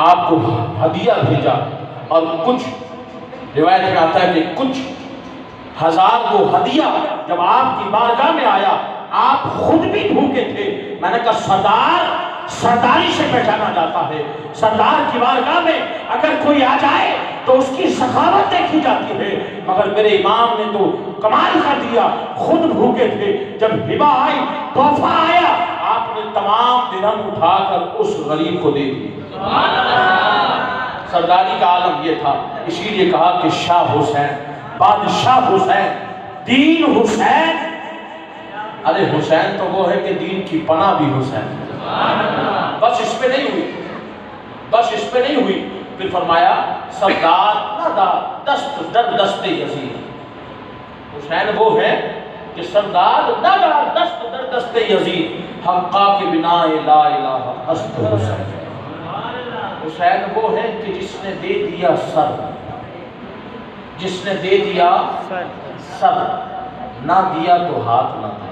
آپ کو ہدیہ بھیجا، اور کچھ روایت میں آتا ہے کہ کچھ ہزار کو ہدیہ جب آپ کی بارگاہ میں آیا، آپ خود بھی بھوکے تھے۔ میں نے کہا سردار سرداری سے پہچانا جاتا ہے، سردار کی بارگاہ میں اگر کوئی آ جائے تو اس کی سخاوت دیکھی جاتی ہے، مگر میرے امام نے تو کمال کر دیا، خود بھوکے تھے، جب ہبہ آئی، تحفہ آیا، آپ نے تمام درہم اٹھا کر اس غریب کو دے دی۔ سرداری کا عالم یہ تھا، اسی لیے کہا کہ شاہ حسین، بادشاہ حسین، دین حسین۔ ارے حسین تو وہ ہے کہ دین کی پناہ بھی حسین۔ بس اس پہ نہیں ہوئی، بس اس پہ نہیں ہوئی، پھر فرمایا سردار ندا دست در دست یزید۔ حسین وہ ہے کہ سردار ندا دست در دست یزید، حقا کے بنا لا الہ ہست حسین۔ حسین وہ ہے کہ جس نے دے دیا سر، جس نے دے دیا سر، نہ دیا تو ہاتھ نہ دیا۔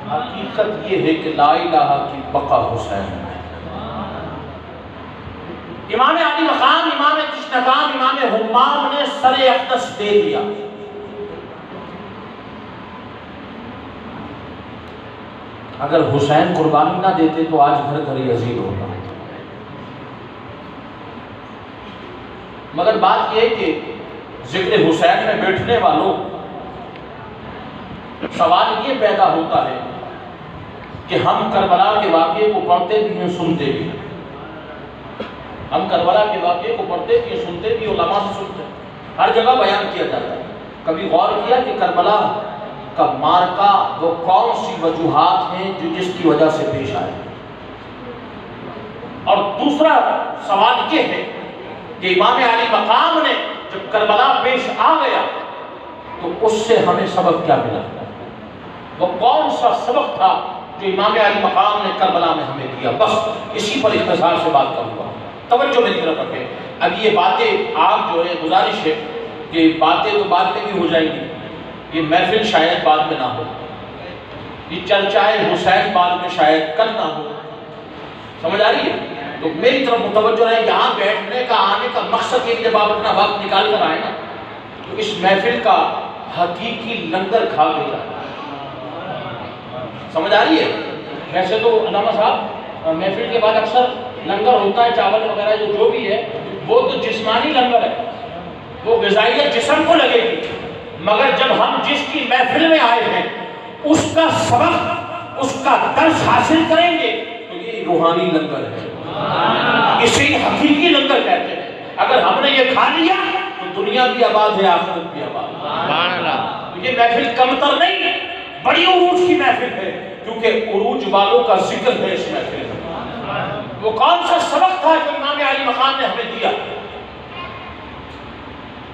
حقیقت یہ ہے کہ لا الہ کی بقا حسین ہے۔ امام علی مقام، امام تشنگام، امام حمام نے سر اقدس دے دیا۔ اگر حسین قربانی نہ دیتے تو آج گھر گھر یزید ہوتا۔ مگر بات یہ ہے کہ ذکر حسین میں بیٹھنے والوں سوال یہ پیدا ہوتا ہے کہ ہم کربلا کے واقعے کو پڑھتے بھی ہیں، سنتے بھی ہیں۔ ہم کربلا کے واقعے کو پڑھتے بھی ہیں، سنتے بھی، علماء سے سنتے ہیں، ہر جگہ بیان کیا جاتا ہے۔ کبھی غور کیا کہ کربلا کا مارکا وہ کون سی وجوہات ہیں جو جس کی وجہ سے پیش آئے؟ اور دوسرا سوال یہ ہے کہ امام علی مقام نے جب کربلا پیش آ گیا تو اس سے ہمیں سبق کیا ملا؟ وہ کون سا سبق تھا جو امام علی مقام نے کربلا میں ہمیں دیا؟ بس اسی پر اختصار سے بات کروں گا، توجہ میری طرف رکھیں۔ اب یہ باتیں آپ جو ہے، گزارش ہے کہ باتیں تو بعد میں بھی ہو جائیں گی، یہ محفل شاید بعد میں نہ ہو، یہ چرچائے حسین بعد میں شاید کل نہ ہو، سمجھ آ رہی ہے؟ تو میری طرف متوجہ رہے، یہاں بیٹھنے کا آنے کا مقصد یہ، جب آپ اپنا وقت نکال کر آئے نا تو اس محفل کا حقیقی لنگر کھا گیا۔ سمجھ آ رہی ہے؟ ویسے تو علامہ صاحب محفل کے بعد اکثر لنگر ہوتا ہے، چاول وغیرہ جو بھی ہے، وہ تو جسمانی لنگر ہے، وہ غذائیت جسم کو لگے گی، مگر جب ہم جس کی محفل میں آئے ہیں اس کا سبق، اس کا درس حاصل کریں گے تو یہ روحانی لنگر ہے، اسے حقیقی لنگر کہتے ہیں۔ اگر ہم نے یہ کھا لیا تو دنیا بھی آباد ہے، آخرت بھی آباد ہے۔ تو یہ محفل کمتر نہیں ہے، بڑی عروج کی محفل ہے، کیونکہ عروج والوں کا ذکر ہے اس محفل میں۔ وہ کون سا سبق تھا جو امام علی مقام نے ہمیں دیا؟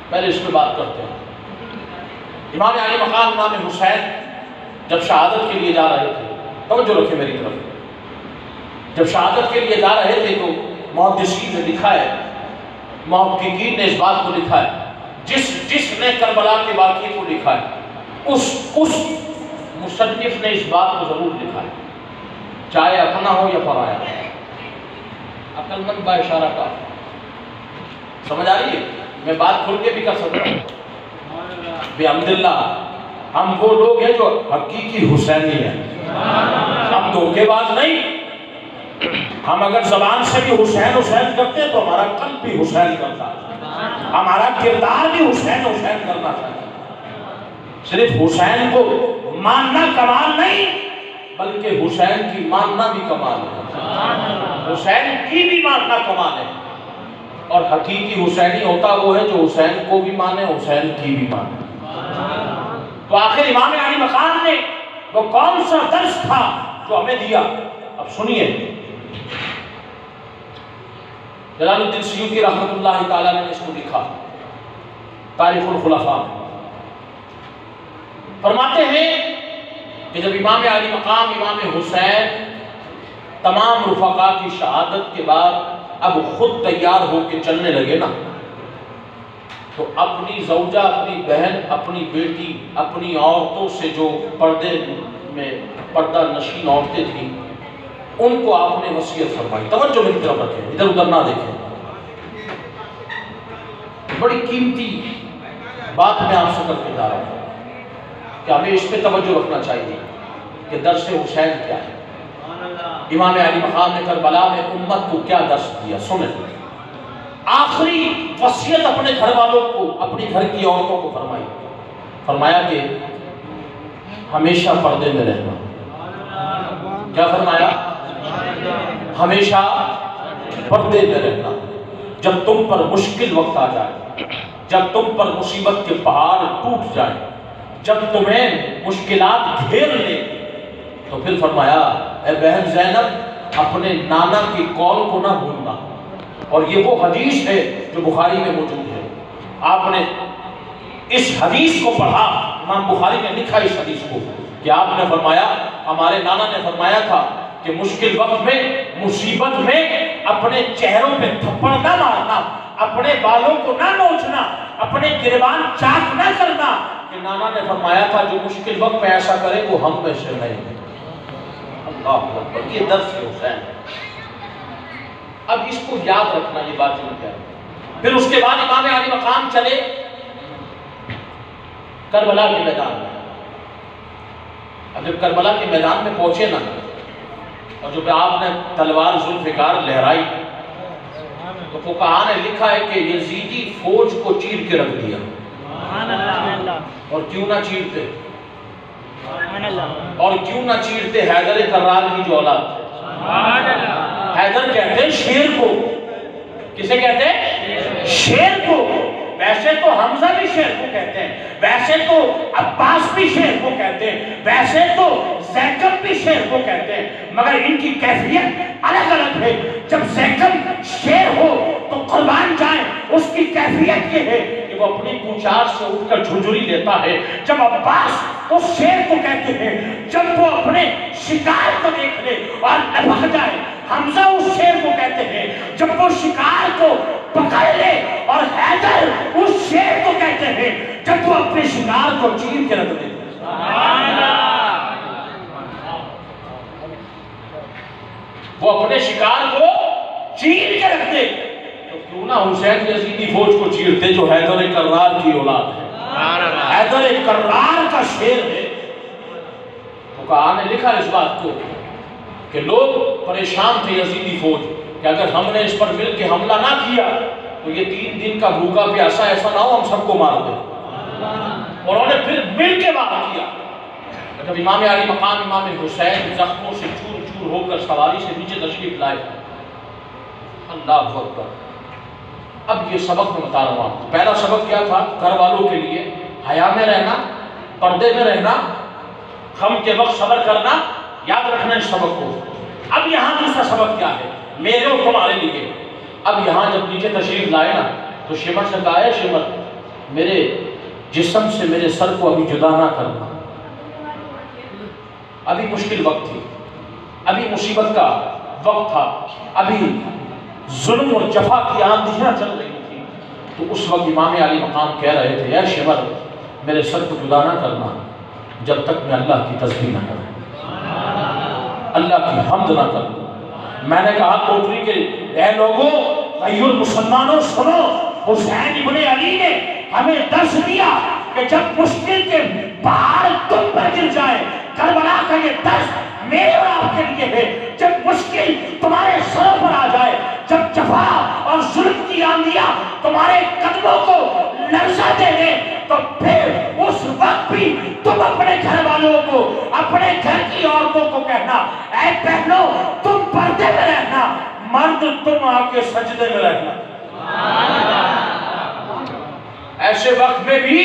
پہلے اس پہ بات کرتے ہیں۔ امام علی مقام امام حسین جب شہادت کے لیے جا رہے تھے، توجہ رکھیں میری طرف، جب شہادت کے لیے جا رہے تھے تو محدثین نے لکھا ہے، محققین نے اس بات کو لکھا ہے، جس نے کربلا کے واقعے کو لکھا ہے اس مصنف نے اس بات کو ضرور لکھا ہے، چاہے اپنا ہو یا پرایا، عقل مند با اشارہ کا۔ سمجھ آ رہی ہے؟ میں بات کھل کے بھی کر سکتا ہوں بحمداللہ۔ ہم وہ لوگ ہیں جو حقیقی حسینی ہیں، ہم دھوکے باز نہیں۔ ہم اگر زبان سے بھی حسین حسین کرتے تو ہمارا قلب بھی حسین کرتا ہے، ہمارا کردار بھی حسین حسین کرنا چاہیے۔ صرف حسین کو ماننا کمال نہیں، بلکہ حسین کی ماننا بھی کمال ہے، حسین کی بھی ماننا کمال ہے۔ اور حقیقی حسینی ہوتا وہ ہے جو حسین کو بھی مانے، حسین کی بھی مانے۔ تو آخر امام علی مقام نے وہ کون سا درس تھا جو ہمیں دیا؟ اب سنیے، جلال الدین سیوطی رحمۃ اللہ تعالیٰ نے اس کو لکھا تاریخ الخلفاء میں، فرماتے ہیں کہ جب امام علی مقام امام حسین تمام رفقا کی شہادت کے بعد اب خود تیار ہو کے چلنے لگے نا، تو اپنی زوجہ، اپنی بہن، اپنی بیٹی، اپنی عورتوں سے جو پردے میں پردہ نشین عورتیں تھیں، ان کو آپ نے وصیت فرمائی. توجہ میری طرف رکھیں, ادھر ادھر نہ دیکھیں. بڑی قیمتی بات میں آپ سے کر کے جا رہا ہوں کہ ہمیں اس پہ توجہ رکھنا چاہیے کہ درس حسین کیا ہے. امام علی مقام نے کربلا میں امت کو کیا درس دیا سنیں. آخری وصیت اپنے گھر والوں کو, اپنی گھر کی عورتوں کو فرمائی. فرمایا کہ ہمیشہ پردے میں رہنا. کیا فرمایا؟ ہمیشہ پردے میں رہنا. جب تم پر مشکل وقت آ جائے, جب تم پر مصیبت کے پہاڑ ٹوٹ جائیں, جب تمہیں مشکلات گھیر لیں, تو پھر فرمایا اے بہن زینب اپنے نانا کی قول کو نہ بھولنا. اور یہ وہ حدیث ہے جو بخاری میں موجود ہے. آپ نے اس حدیث کو پڑھا, امام بخاری نے لکھا اس حدیث کو کہ آپ نے فرمایا, ہمارے نانا نے فرمایا تھا کہ مشکل وقت میں, مصیبت میں اپنے چہروں پہ تھپڑ نہ مارنا, اپنے بالوں کو نہ نوچنا, اپنے گریبان چاک نہ کرنا. کہ نانا نے فرمایا تھا جو مشکل وقت میں ایسا کرے وہ ہم میں سے نہیں. اللہ اکبر, یہ درس ہے حسین. اب اس کو یاد رکھنا, یہ بات جو کہہ رہا ہوں. پھر اس کے بعد امام علی مقام چلے کربلا کے میدان میں. اب جب کربلا کے میدان میں پہنچے نا, اور جب آپ نے تلوار ذوالفقار لہرائی, تو فقہاء نے لکھا ہے کہ یزیدی فوج کو چیر کے رکھ دیا. اور کیوں نہ چیرتے, اور کیوں نہ چیرتے حیدر کرار کی جو اولاد تھے. حیدر کہتے ہیں شیر کو. کسے کہتے ہیں؟ شیر کو. ویسے تو حمزہ بھی شیر کو کہتے ہیں, ویسے تو عباس بھی شیر کو کہتے ہیں, ویسے تو زیکب بھی شیر کو کہتے ہیں, مگر ان کی کیفیت الگ الگ ہے. جب زیکب شیر ہو تو قربان جائیں, اس کی کیفیت یہ ہے کہ وہ اپنی پوچھار سے اٹھ کر جھنجھری لیتا ہے. جب عباس اس شیر کو کہتے ہیں جب وہ اپنے شکار کو دیکھ لے اور لپک جائے. حمزہ اس شیر کو کہتے ہیں جب وہ شکار کو پکڑ لے, اور حیدر اس شیر کو کہتے ہیں جب وہ اپنے شکار کو چیر کے رکھ دے. وہ اپنے شکار کو چیر کے رکھ دے, تو کیوں نہ حسین یزیدی فوج کو چیرتے جو حیدر کرار کی اولاد ہے, حیدر کرار کا شیر ہے. فقہاء نے لکھا اس بات کو کہ لوگ پریشان تھے یزیدی فوج کہ اگر ہم نے اس پر مل کے حملہ نہ کیا تو یہ 3 دن کا بھوکا پیاسا ایسا نہ ہو ہم سب کو مار دیں. اور انہوں نے پھر مل کے وعدہ کیا. جب امام علی مقام امام حسین زخموں سے چور چور ہو کر سواری سے نیچے تشریف لائے, اللہ اکبر. اب یہ سبق میں بتا رہا ہوں. پہلا سبق کیا تھا؟ گھر والوں کے لیے حیا میں رہنا, پردے میں رہنا, غم کے وقت صبر کرنا. یاد رکھنا اس سبق کو. اب یہاں دوسرا سبق کیا ہے میرے اور تمہارے لیے؟ اب یہاں جب نیچے تشریف لائے نا تو شمر سے کہا ہے شمر میرے جسم سے میرے سر کو ابھی جدا نہ کرنا. ابھی مشکل وقت تھی, ابھی مصیبت کا وقت تھا, ابھی ظلم اور جفا کی آندھیاں چل رہی تھی. تو اس وقت امام علی مقام کہہ رہے تھے اے شمر میرے سر کو جدا نہ کرنا جب تک میں اللہ کی تسبیح نہ کروں, اللہ کی حمد نہ کروں. میں نے کہا کوٹری کے اے لوگوں, غیر مسلمانوں سنو, حسین ابن علی نے ہمیں درس دیا کہ جب مشکل کے پہاڑ تم پر گر جائے, کربلا کا یہ درس میرے اور آپ کے لیے ہے. جب مشکل تمہارے سروں پر آ جائے, جب جفا اور ظلم کی آندھیاں تمہارے قدموں کو لرزہ دے دیں, تو پھر اس وقت بھی تم اپنے گھر والوں کو, اپنے گھر کی عورتوں کو کہنا اے بہنوں تم پردے میں رہنا, مرد تم آ کے سجدے میں رہنا. ایسے وقت میں بھی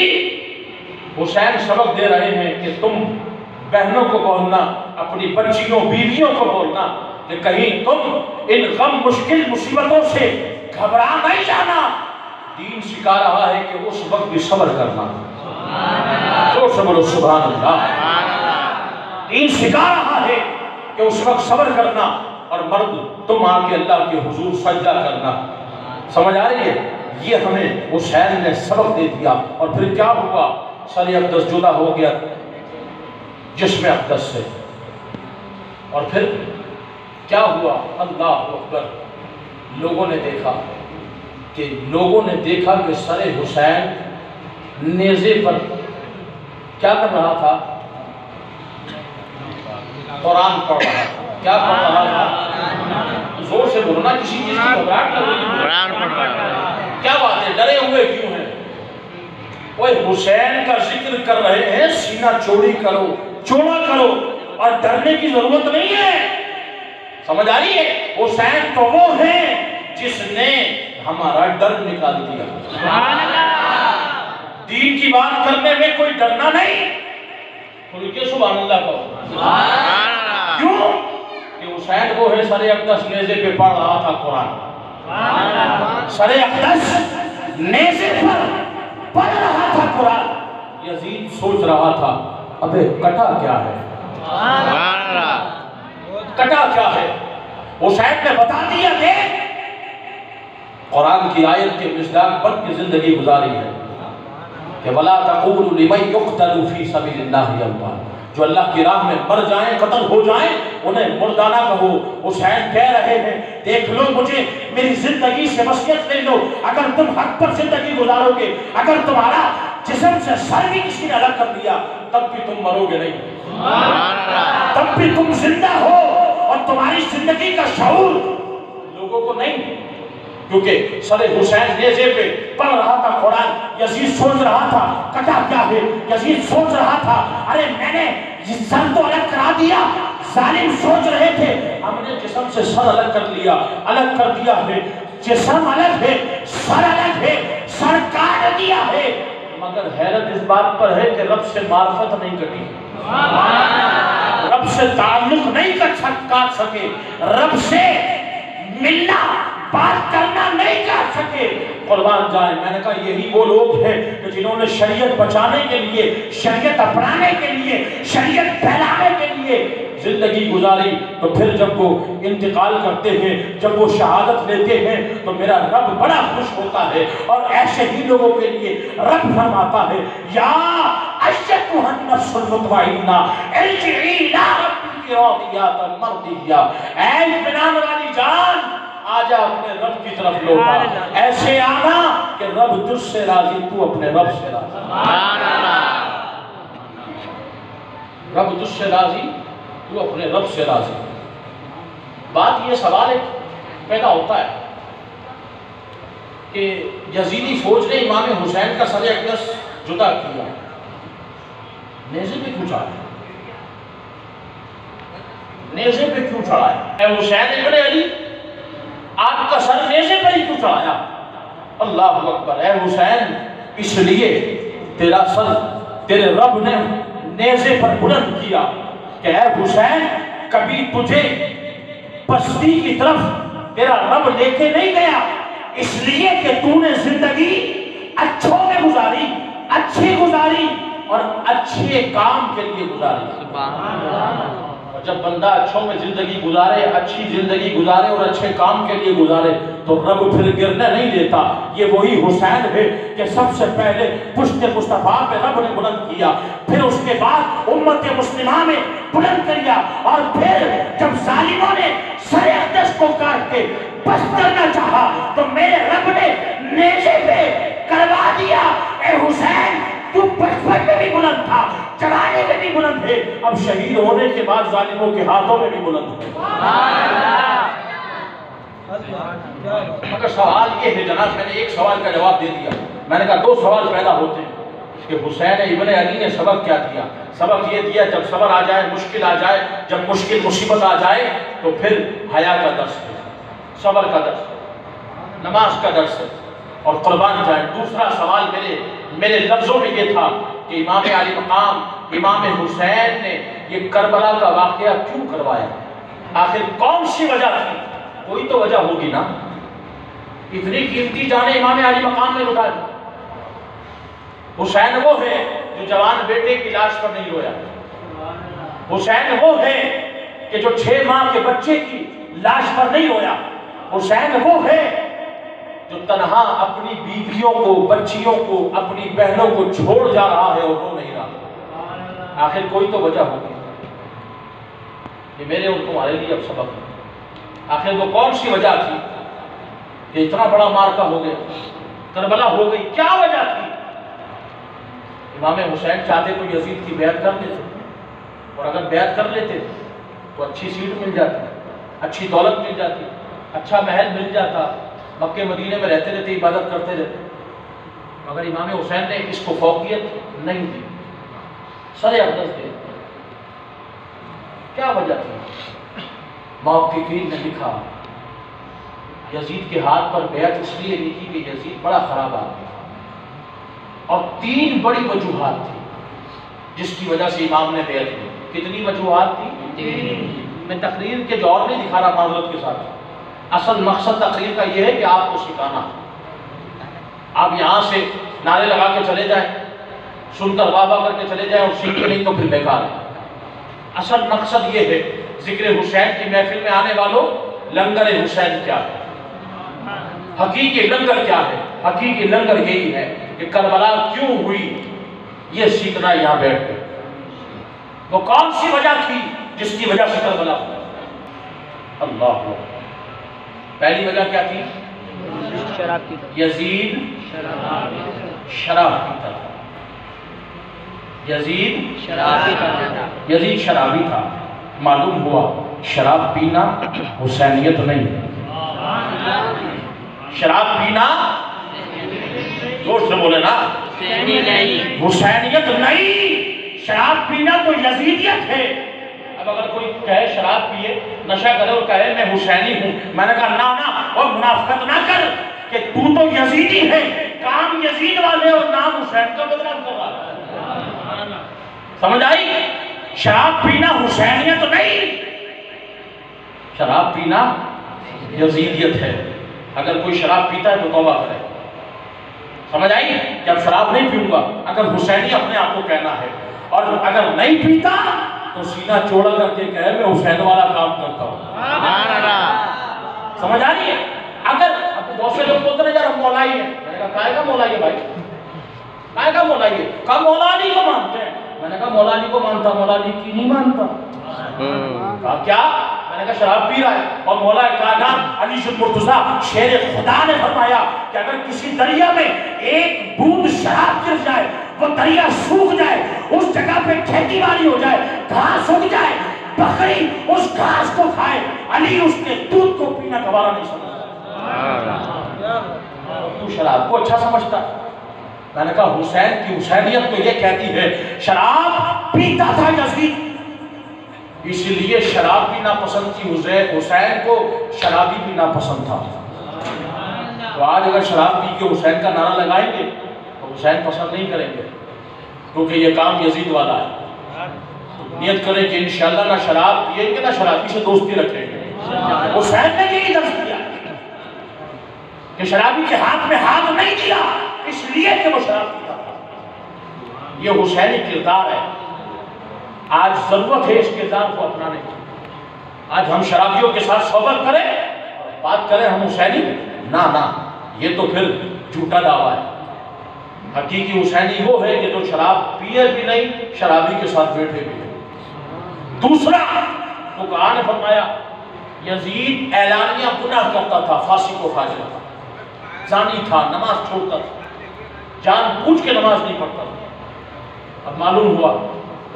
حسین سبق دے رہے ہیں کہ تم بہنوں کو بولنا, اپنی بچیوں بیویوں کو بولنا کہ کہیں تم ان غم مشکل مصیبتوں سے گھبرا نہیں جانا. دین سکھا رہا ہے کہ اس وقت بھی صبر کرنا. جو صبر سبحان اللہ. دین سکھا رہا ہے کہ اس وقت صبر کرنا, اور مرد تم آ کے اللہ کے حضور سجدہ کرنا. سمجھ آ رہی ہے؟ یہ ہمیں حسین نے سبق دے دیا. اور پھر کیا ہوا؟ سر اقدس جدا ہو گیا جسم اقدس سے, اور پھر کیا ہوا؟ اللہ اکبر، لوگوں نے دیکھا کہ سر حسین نیزے پر کیا کر رہا تھا؟ قرآن پڑھ رہا تھا۔ کیا پڑھ رہا تھا؟ زور سے بولو نا، کسی چیز کی گھبراہٹ نہ ہوئی۔ قرآن پڑھ رہا تھا۔ کیا بات ہے، ڈرے ہوئے کیوں ہیں؟ وہ حسین کا ذکر کر رہے ہیں، سینہ چوڑا کرو، اور ڈرنے کی ضرورت نہیں ہے۔ سمجھ آ رہی ہے؟ حسین تو وہ ہیں جس نے ہمارا ڈر نکال دیا۔ دین کی بات کرنے میں کوئی ڈرنا نہیں۔ کھل کے سبحان اللہ کہو۔ کیوں؟ کہ حسین وہ ہے سر اقدس نیزے پہ پڑھ رہا تھا قرآن۔ سر اقدس نیزے پر پڑھ رہا تھا قرآن۔ یزید سوچ رہا تھا ابے کٹا کیا ہے؟ کٹا کیا ہے؟ حسین نے بتا دیا، دیکھ قرآن کی آیت کے مصداق بن کے زندگی گزاری ہے کہ وَلَا تَقُولُوا لِمَنْ يُقْتَلُ فِي سَبِيلِ اللَّهِ أَمْوَاتٌ، جو اللہ کی راہ میں مر جائیں، قتل ہو جائیں، انہیں مردانہ کہو۔ حسین کہہ رہے ہیں دیکھ لو مجھے، میری زندگی سے وصیت لے لو، اگر تم حق پر زندگی گزارو گے، اگر تمہارا جسم سے سر بھی کسی نے الگ کر دیا تب بھی تم مرو گے نہیں، تب بھی تم زندہ ہو، اور تمہاری زندگی کا شعور لوگوں کو نہیں۔ کیونکہ سر حسین نیزے پہ پڑھ رہا تھا قرآن۔ یزید سوچ رہا تھا کٹا کیا ہے؟ یزید سوچ رہا تھا ارے میں نے سر تو الگ کرا دیا۔ ظالم سوچ رہے تھے ہم نے جسم سے سر الگ کر لیا، الگ کر دیا ہے، جسم الگ ہے، سر الگ ہے، سر کاٹ دیا ہے، مگر حیرت اس بات پر ہے کہ رب سے معرفت نہیں کٹی، رب سے تعلق نہیں کاٹ سکے، رب سے ملنا بات کرنا نہیں کر سکے۔ قربان جائیں، میں نے کہا یہی وہ لوگ ہیں کہ جنہوں نے شریعت بچانے کے لیے، شریعت اپنانے کے لیے، شریعت پھیلانے کے لیے زندگی گزاری، تو پھر جب وہ انتقال کرتے ہیں، جب وہ شہادت لیتے ہیں تو میرا رب بڑا خوش ہوتا ہے، اور ایسے ہی لوگوں کے لیے رب فرماتا ہے یا ایتھا النفس المطمئنہ ارجعی الی ربک راضیۃ مرضیہ، اے اطمینان والی جان آجا اپنے رب کی طرف لوٹا، ایسے آنا کہ رب تجھ سے راضی، تو اپنے رب سے راضی، رب تجھ سے راضی، تو اپنے رب سے راضی۔ بات یہ سوال پیدا ہوتا ہے کہ یزیدی فوج نے امام حسین کا سر اقدس جدا کیا، نیزے پہ کیوں چڑھایا؟ نیزے پہ کیوں چڑھایا؟ اے حسین ابن علی، آپ کا سر نیزے پر ہی کیوں چڑھایا؟ اللہ اکبر، اے حسین اس لیے تیرا سر تیرے رب نے نیزے پر بلند کیا کہ اے حسین کبھی تجھے پستی کی طرف تیرا رب لے کے نہیں گیا، اس لیے کہ تو نے زندگی اچھوں میں گزاری، اچھی گزاری اور اچھے کام کے لیے گزاری۔ اور جب بندہ اچھوں میں زندگی گزارے، اچھی زندگی گزارے اور اچھے کام کے لیے گزارے تو رب پھر گرنے نہیں دیتا۔ یہ وہی حسین ہے کہ سب سے پہلے پشت مصطفیٰ پہ رب نے بلند کیا، پھر اس کے بعد امت مسلمہ میں بلند کیا، اور پھر جب ظالموں نے سر اقدس کو کاٹ کے بس کرنا چاہا تو میرے رب نے نیزے پہ کروا دیا۔ اے حسین تو بچپن میں بھی بلند تھا، جوانی میں بھی بلند ہے، اب شہید ہونے کے بعد ظالموں کے ہاتھوں میں بھی بلند ہے۔ مگر سوال یہ ہے جناب، میں نے ایک سوال کا جواب دے دیا، میں نے کہا دو سوال پیدا ہوتے ہیں کہ حسین ابن علی نے سبق کیا دیا؟ سبق یہ دیا جب صبر آ جائے، مشکل آ جائے، جب مشکل مصیبت آ جائے تو پھر حیا کا درس ہے، صبر کا درس ہے، نماز کا درس ہے، اور قربان جائے۔ دوسرا سوال میرے لفظوں میں یہ تھا کہ امام علی مقام امام حسین نے یہ کربلا کا واقعہ کیوں کروایا؟ آخر کون سی وجہ تھی؟ کوئی تو وجہ ہوگی نا، اتنی قیمتی جانیں امام علی مقام میں لٹا دی۔ حسین وہ ہے جو جوان بیٹے کی لاش پر نہیں رویا، حسین وہ ہے کہ جو 6 ماہ کے بچے کی لاش پر نہیں رویا، حسین وہ ہے جو تنہا اپنی بیویوں کو، بچیوں کو، اپنی بہنوں کو چھوڑ جا رہا ہے اور رو نہیں رہا۔ آخر کوئی تو وجہ ہوگی۔ یہ میرے اور تمہارے لیے اب سبق ہے۔ آخر وہ کون سی وجہ تھی کہ اتنا بڑا مارکا ہو گیا، کربلا ہو گئی؟ کیا وجہ تھی؟ امام حسین چاہتے تو یزید کی بیعت کر لیتے، اور اگر بیعت کر لیتے تو اچھی سیٹ مل جاتی، اچھی دولت مل جاتی، اچھا محل مل جاتا، مکے مدینے میں رہتے رہتے عبادت کرتے رہتے، مگر امام حسین نے اس کو فوقیت نہیں دی، سر اقدس دے۔ کیا وجہ تھی؟ محققین نے لکھا یزید کے ہاتھ پر بیعت اس لیے نہیں کی کہ یزید بڑا خراب آدمی تھا، اور 3 بڑی وجوہات تھی جس کی وجہ سے امام نے بیعت کی۔ کتنی وجوہات تھی؟ میں تقریر کے جوہر نہیں دکھا رہا معذرت کے ساتھ، اصل مقصد تقریر کا یہ ہے کہ آپ کو سکھانا۔ آپ یہاں سے نعرے لگا کے چلے جائیں، سن کر واہ واہ کر کے چلے جائیں اور سیکھ کے نہیں تو پھر بیکار ہے۔ اصل مقصد یہ ہے ذکر حسین کی محفل میں آنے والوں، لنگر حسین کیا ہے، حقیقی لنگر کیا ہے؟ حقیقی لنگر یہی ہے کہ کربلا کیوں ہوئی، یہ سیکھنا یہاں بیٹھ کے۔ وہ کون سی وجہ تھی جس کی وجہ سے کربلا ہوا؟ اللہ اکبر۔ پہلی وجہ کیا تھی؟ یزید شراب پیتا تھا، یزید شرابی تھا۔ معلوم ہوا شراب پینا حسینیت نہیں، شراب پینا زور سے بولے نا، حسینیت نہیں، شراب پینا تو یزیدیت ہے۔ اب اگر کوئی کہے شراب پیے، نشہ کرے اور کہے میں حسینی ہوں، میں نے کہا نا اور منافقت نہ کر کہ تو یزیدی ہے، کام یزید والے اور نام حسین کا بدنام کر رہا ہے۔ سمجھ آئی؟ شراب پینا حسینیت نہیں، شراب پینا یزیدیت ہے۔ اگر کوئی شراب پیتا ہے تو توبہ کرے۔ سمجھ آئی؟ کہ اب شراب نہیں پیوں گا، اگر حسینی اپنے آپ کو کہنا ہے، اور اگر نہیں پیتا تو سینہ چوڑا کر کے کہے میں حسین والا کام کرتا ہوں۔ سمجھ آ رہی ہے؟ اگر بہت سے لوگ بولتے ہیں یار ہم مولائی ہیں، میں نے کہا کائے کا مولائی ہے بھائی، کائے کا مولائی ہے؟ کہا مولا علی کو مانتے ہیں۔ میں نے کہا مولا علی کو مانتا، مولا علی کی نہیں مانتا۔ کہا کیا؟ میں نے کہا شراب پی رہا ہے، اور مولا کائنات علی شد مرتضیٰ شیر خدا نے فرمایا کہ اگر کسی دریا میں ایک بوند شراب گر جائے، وہ دریا سوکھ جائے، اس جگہ پہ کھیتی باڑی ہو جائے، گھاس اگ جائے، بکری اس گھاس کو کھائے، علی اس کے دودھ کو پینا گوارا نہیں سمجھتا۔ تو شراب کو اچھا سمجھتا۔ میں نے کہا حسین کی حسینیت تو یہ کہتی ہے شراب پیتا تھا یزید، اس لیے شراب پینا پسند تھی حسین کو، شرابی پینا پسند تھا۔ تو آج اگر شراب پی کے حسین کا نعرہ لگائیں گے تو حسین پسند نہیں کریں گے، کیونکہ یہ کام یزید والا ہے۔ نیت کریں کہ انشاءاللہ نہ شراب پیئیں گے نہ شرابی سے دوستی رکھیں گے۔ حسین نے یہی درس دیا کہ شرابی کے ہاتھ میں ہاتھ نہیں دیا اس لیے کہ وہ شراب پیتا تھا۔ یہ حسینی کردار ہے۔ آج ضرورت ہے اس کردار کو اپنانے کی۔ آج ہم شرابیوں کے ساتھ صحبت کریں، بات کریں ہم حسینی، نہ یہ تو پھر جھوٹا دعویٰ ہے۔ حقیقی حسینی وہ ہے کہ جو شراب پیے بھی نہیں، شرابی کے ساتھ بیٹھے بھی نہیں۔ دوسرا فقہا نے فرمایا یزید اعلانیہ گناہ کرتا تھا، فاسق و فاجر تھا، زانی تھا، نماز چھوڑتا تھا، جان بوجھ کے نماز نہیں پڑھتا تھا۔ اب معلوم ہوا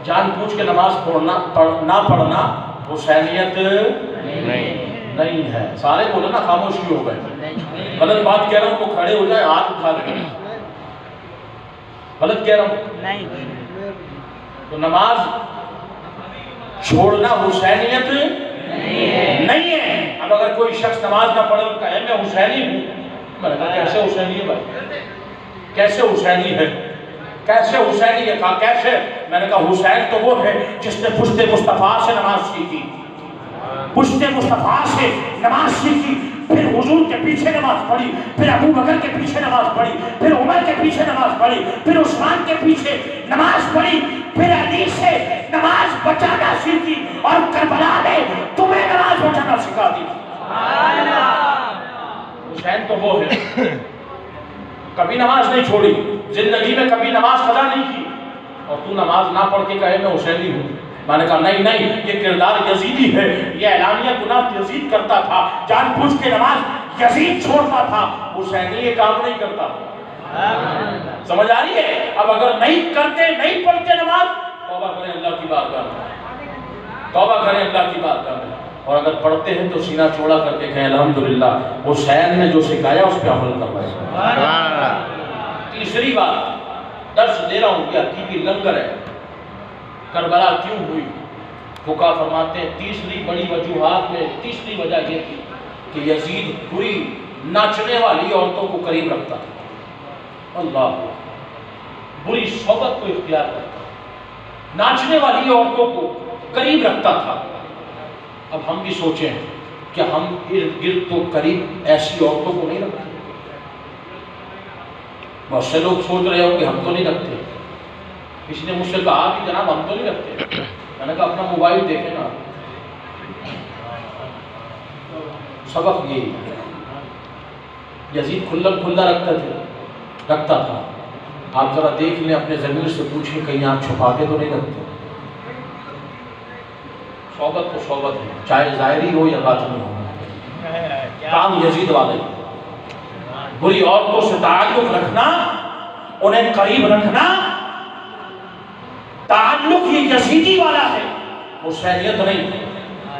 جان بوجھ کے نماز نہ پڑھنا حسینیت نہیں ہے۔ سارے بولے نا خاموشی ہو گئے، غلط بات کہہ رہا ہوں تو کھڑے ہو جائے، ہاتھ اٹھا دیں، غلط کہہ رہا ہوں تو نماز چھوڑنا حسینیت نہیں ہے۔ اب اگر کوئی شخص نماز نہ پڑھے اور کہے میں حسینی ہوں، میں نے کہا کیسے حسینی ہے بھائی، کیسے حسینی ہے، کیسے حسینی ہے؟ کہا کیسے؟ میں نے کہا حسین تو وہ ہے جس نے پشت مصطفیٰ سے نماز سیکھی، پشت مصطفیٰ سے نماز سیکھی، پھر حضور کے پیچھے نماز پڑھی، پھر ابو بکر کے پیچھے نماز پڑھی، پھر عمر کے پیچھے نماز پڑھی، پھر عثمان کے پیچھے نماز پڑھی، پھر علی سے نماز بچانا سیکھی، اور کربلا نے تمہیں نماز بچانا سکھا دی۔ حسین تو وہ ہے کبھی نماز نہیں چھوڑی، زندگی میں کبھی نماز قضا نہیں کی، اور تو نماز نہ پڑھ کے کہے میں حسینی ہوں، میں نے کہا نہیں یہ کردار یزیدی ہے، یہ اعلانیہ گناہ یزید کرتا تھا، جان بوجھ کے نماز یزید چھوڑتا تھا، حسینی یہ کام نہیں کرتا۔ سمجھ آ رہی ہے؟ اب اگر نہیں کرتے، نہیں پڑھتے نماز، توبہ کریں اللہ کی بارگاہ میں، توبہ کریں اللہ کی بارگاہ میں، اور اگر پڑھتے ہیں تو سینہ چوڑا کر کے کہیں الحمدللہ حسین نے جو سکھایا اس پہ عمل کروائے۔ تیسری بات درس دے رہا ہوں کہ حقیقی لنگر ہے، کربلا کیوں ہوئی؟ فقہا فرماتے ہیں تیسری بڑی وجوہات میں تیسری وجہ یہ تھی کہ یزید بری ناچنے والی عورتوں کو قریب رکھتا تھا، اللہ بری صحبت کو اختیار کرتا تھا، ناچنے والی عورتوں کو قریب رکھتا تھا۔ اب ہم بھی سوچیں کہ ہم ارد گرد تو قریب ایسی عورتوں کو نہیں رکھتے، بہت سے لوگ سوچ رہے ہو کہ ہم تو نہیں رکھتے، کسی نے مجھ سے کہا کہ جناب ہم تو نہیں رکھتے، میں نے کہا اپنا موبائل دیکھیں نا، سبق یہی یزید کھلا رکھتا تھا۔ آپ ذرا دیکھ لیں اپنے ضمیر سے پوچھیں کہیں آپ چھپا کے تو نہیں رکھتے۔ صحبت تو صحبت ہے، چاہے ظاہری ہو یا باطنی ہو، کام یزید والے، بری عورتوں سے تعلق رکھنا، انہیں قریب رکھنا، تعلق یہ یزیدی والا ہے، حسینیت نہیں۔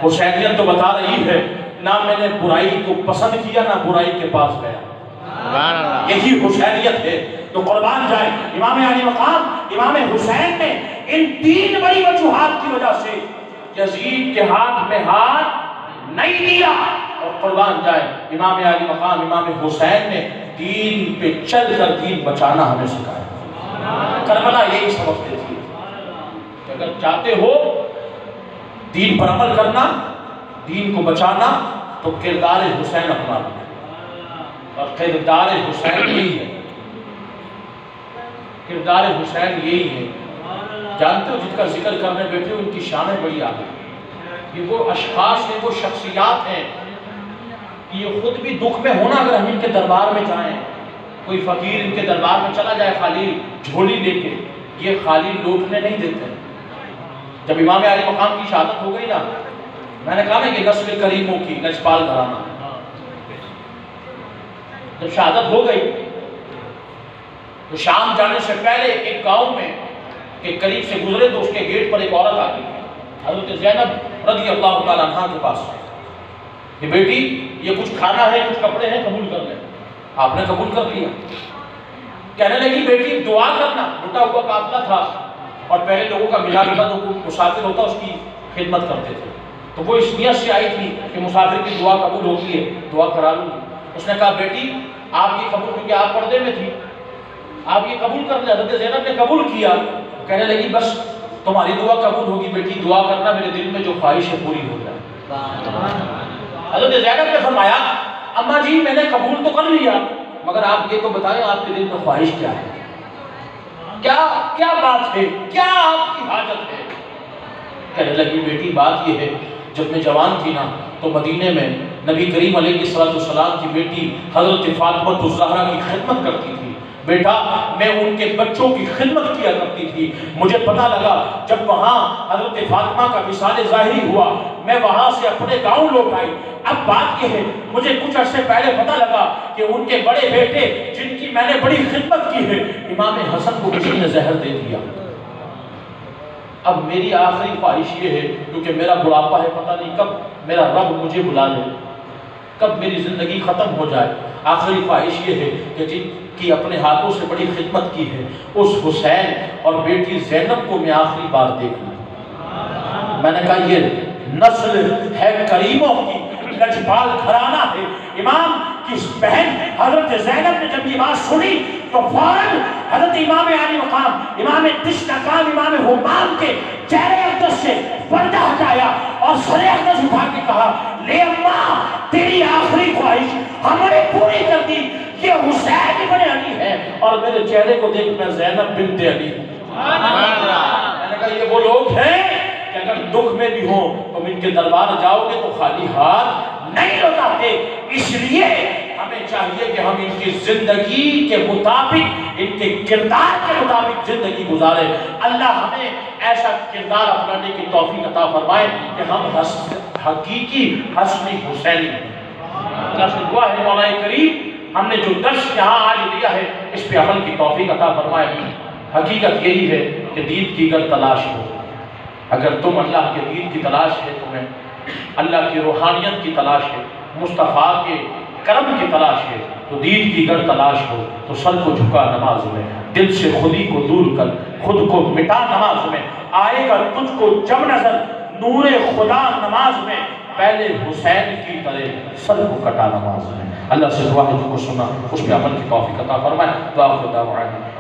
حسینیت تو بتا رہی ہے نہ میں نے برائی کو پسند کیا نہ برائی کے پاس گیا، یہی حسینیت ہے۔ تو قربان جائے امام علی مقام امام حسین نے ان تین بڑی وجوہات کی وجہ سے یزید کے ہاتھ میں ہاتھ نہیں دیا، اور قربان جائے امام علی مقام امام حسین نے دین پہ چل کر دین بچانا ہمیں سکھایا۔ کربلا یہی سبق دیتی ہے کہ اگر چاہتے ہو دین پر عمل کرنا، دین کو بچانا، تو کردار حسین اپنانا، اور کردار حسین یہی ہے، کردار حسین یہی ہے۔ جانتے ہو جن کا ذکر کرنے بیٹھے ان کی شانیں بڑی آگے، یہ وہ اشخاص ہیں، وہ شخصیات ہیں، یہ خود بھی دکھ میں ہونا اگر ہم ان کے دربار میں جائیں، کوئی فقیر ان کے دربار میں چلا جائے خالی جھولی لے کے، یہ خالی لوٹنے نہیں دیتے۔ جب امام علی مقام کی شہادت ہو گئی نا، میں نے کہا نا کہ نسل کریموں کی لجپال گھرانہ، جب شہادت ہو گئی تو شام جانے سے پہلے ایک گاؤں میں کے قریب سے گزرے تو اس کے گیٹ پر ایک عورت آ گئی، حضرت زینب رضی اللہ تعالیٰ عنہ کے پاس، کہ بیٹی یہ کچھ کھانا ہے، کچھ کپڑے ہیں، قبول کر لیں۔ آپ نے قبول کر لیا۔ کہنے لگی بیٹی دعا کرنا، لٹا ہوا قافلہ تھا اور پہلے لوگوں کا ملا ہوتا تو مسافر ہوتا اس کی خدمت کرتے تھے، تو وہ اس نیت سے آئی تھی کہ مسافر کی دعا قبول ہوتی ہے، دعا کرا لوں گی۔ اس نے کہا بیٹی آپ یہ قبول، کیونکہ آپ پردے میں تھی، آپ یہ قبول کر لیں۔ حضرت زینب نے قبول کیا، کہنے لگی بس تمہاری دعا قبول ہوگی بیٹی، دعا کرنا میرے دل میں جو خواہش ہے پوری ہو جائے۔ حضرت زینب نے فرمایا اماں جی میں نے قبول تو کر لیا، مگر آپ یہ تو بتائیں آپ کے دل میں خواہش کیا ہے، کیا بات ہے، کیا آپ کی حاجت ہے؟ کہنے لگی بیٹی بات یہ ہے جب میں جوان تھی نا تو مدینے میں نبی کریم علیہ السلام کی بیٹی حضرت فاطمہ الزہرا کی خدمت کرتی تھی، بیٹا میں ان کے بچوں کی خدمت کیا کرتی تھی۔ مجھے پتہ لگا جب وہاں حضرت فاطمہ کا وصال ظاہری ہوا، میں وہاں سے اپنے گاؤں لوٹ آئی۔ اب بات یہ ہے مجھے کچھ عرصے پہلے پتہ لگا کہ ان کے بڑے بیٹے جن کی میں نے بڑی خدمت کی ہے، امام حسن کو کسی نے زہر دے دیا۔ اب میری آخری خواہش یہ ہے، کیونکہ میرا بڑھاپا ہے، پتہ نہیں کب میرا رب مجھے بلا لے، کب میری زندگی ختم ہو جائے، آخری خواہش یہ ہے کہ جن کی اپنے ہاتھوں سے بڑی خدمت کی ہے اس حسین اور بیٹی زینب کو میں آخری بار دیکھ لوں۔ میں نے کہا یہ نسل ہے کریموں کی، لجپال گھرانہ ہے۔ امام کی بہن حضرت زینب نے جب یہ بات سنی تو فوراً حضرت امام علی مقام امام تشنقان امام حمام کے چہرے اقدس سے پردہ ہٹایا اور سر اقدس اٹھا کے کہا لے اماں تیری آخری خواہش ہم نے پوری کر دی، یہ حسین ابن علی ہے اور میرے چہرے کو دیکھ میں زینب بنت علی ہوں۔ میں نے کہا یہ وہ لوگ ہیں کہ اگر دکھ میں بھی ہوں تم ان کے دربار جاؤ گے تو خالی ہاتھ نہیں لوٹاتے، اس لیے ہمیں چاہیے کہ ہم ان کی زندگی کے مطابق، ان کے کردار کے مطابق زندگی گزارے۔ اللہ ہمیں ایسا کردار اپنانے کی توفیق عطا فرمائے کہ ہم حقیقی حسنی حسینی اللہ سے دعا ہے مولا کریم ہم نے جو درس یہاں آج لیا ہے اس پہ عمل کی توفیق عطا فرمائے۔ حقیقت یہی ہے کہ دین کی اگر تلاش ہو، اگر تم اللہ کے دین کی تلاش ہے، تمہیں اللہ کی روحانیت کی تلاش ہے، مصطفیٰ کے کرم کی تلاش ہے، تو دین کی اگر تلاش ہو تو سر کو جھکا نماز میں، دل سے خودی کو دور کر خود کو مٹا نماز میں، آئے گا تجھ کو جب نظر نور خدا نماز میں، پہلے حسین کی طرح سر کو کٹا نماز میں۔ اللہ سے دعا ہے جو کو سنا اس پہ عمل کی توفیق عطا فرمائے۔ دعا خدا وعلا